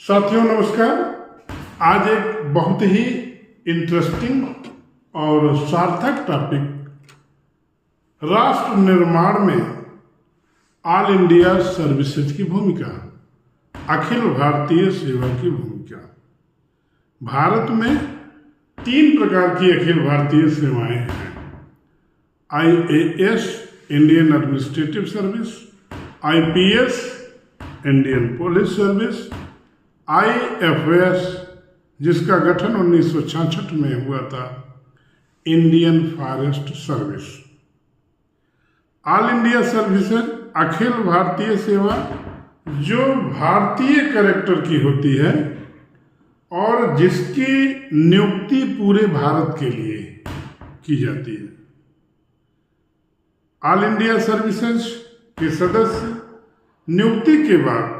साथियों नमस्कार। आज एक बहुत ही इंटरेस्टिंग और सार्थक टॉपिक, राष्ट्र निर्माण में ऑल इंडिया सर्विसेज की भूमिका, अखिल भारतीय सेवा की भूमिका। भारत में 3 प्रकार की अखिल भारतीय सेवाएं हैं। IAS Indian administrative service, IPS Indian police service, IFS जिसका गठन 1966 में हुआ था, Indian forest service. All India services अखिल भारतीय सेवा जो भारतीय कैरेक्टर की होती है और जिसकी नियुक्ति पूरे भारत के लिए की जाती है। ऑल इंडिया सर्विसेज के सदस्य नियुक्ति के बाद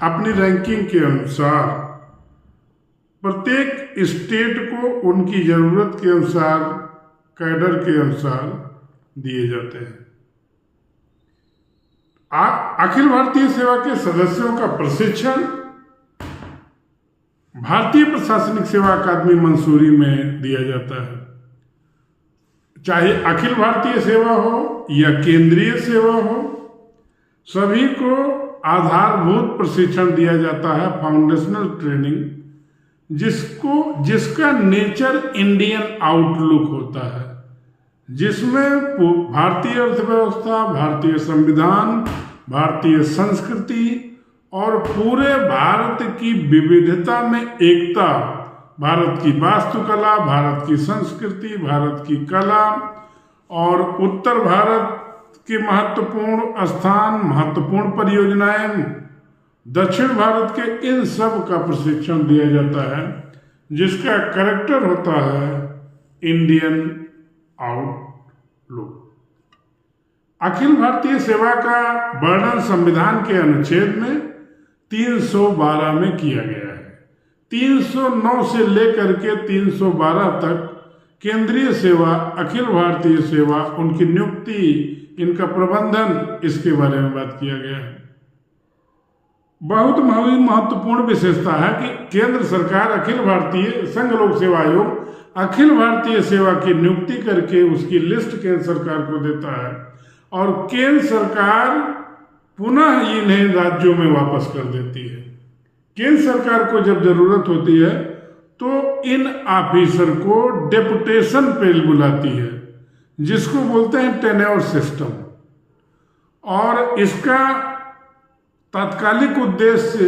अपनी रैंकिंग के अनुसार प्रत्येक स्टेट को उनकी जरूरत के अनुसार, कैडर के अनुसार दिए जाते हैं। अखिल भारतीय सेवा के सदस्यों का प्रशिक्षण भारतीय प्रशासनिक सेवा अकादमी मंसूरी में दिया जाता है। चाहे अखिल भारतीय सेवा हो या केंद्रीय सेवा हो, सभी को आधारभूत प्रशिक्षण दिया जाता है, फाउंडेशनल ट्रेनिंग, जिसका नेचर इंडियन आउटलुक होता है, जिसमें भारतीय अर्थव्यवस्था, भारतीय संविधान, भारतीय संस्कृति और पूरे भारत की विविधता में एकता, भारत की वास्तुकला, भारत की संस्कृति, भारत की कला और उत्तर भारत के महत्वपूर्ण स्थान, महत्वपूर्ण परियोजनाएं, दक्षिण भारत के इन सब का प्रशिक्षण दिया जाता है, जिसका कैरेक्टर होता है इंडियन आउटलुक। अखिल भारतीय सेवा का वर्णन संविधान के अनुच्छेद में 312 में किया गया है। 309 से लेकर के 312 तक केंद्रीय सेवा, अखिल भारतीय सेवा, उनकी नियुक्ति, इनका प्रबंधन, इसके बारे में बात किया गया है। बहुत महत्वपूर्ण विशेषता है कि केंद्र सरकार अखिल भारतीय संघ लोक सेवा आयोग अखिल भारतीय सेवा की नियुक्ति करके उसकी लिस्ट केंद्र सरकार को देता है और केंद्र सरकार पुनः इन्हें राज्यों में वापस कर देती है। केंद्र सरकार को जब जरूरत होती है तो इन ऑफिसर को डेपुटेशन पे बुलाती है, जिसको बोलते हैं टेन्योर सिस्टम, और इसका तात्कालिक उद्देश्य